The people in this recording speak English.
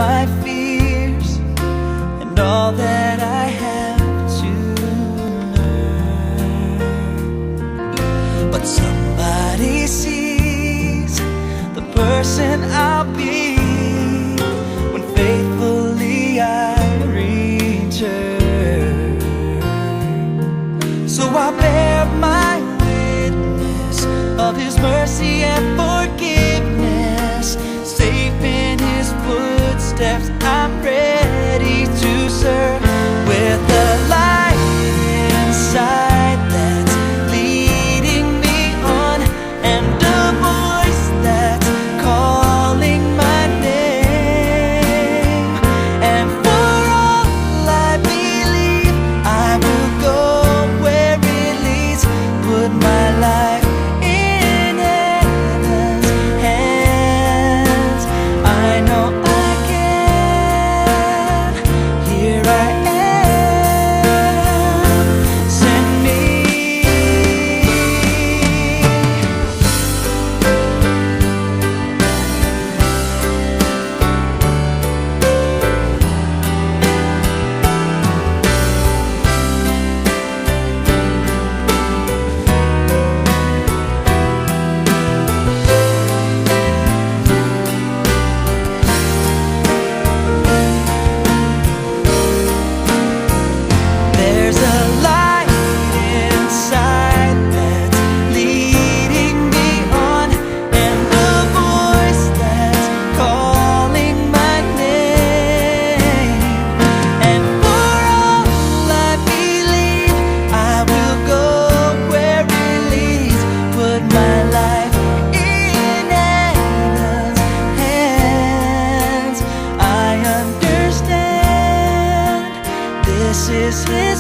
my fears and all that I have to learn. But somebody sees the person I'll be when faithfully I return. So I bear my witness of His mercy and forgiveness. Safe in His footsteps, I'm ready to serve with the light inside that's leading me on, and a voice that's calling my name. And for all I believe, I will go where it leads. Put my life in heaven's hands. I know I can. Here I am. Send me. There's a light inside that's leading me on, and a voice that's calling my name. And for all I believe, I will go where it leads. Put my life in heaven's hands. I understand this is His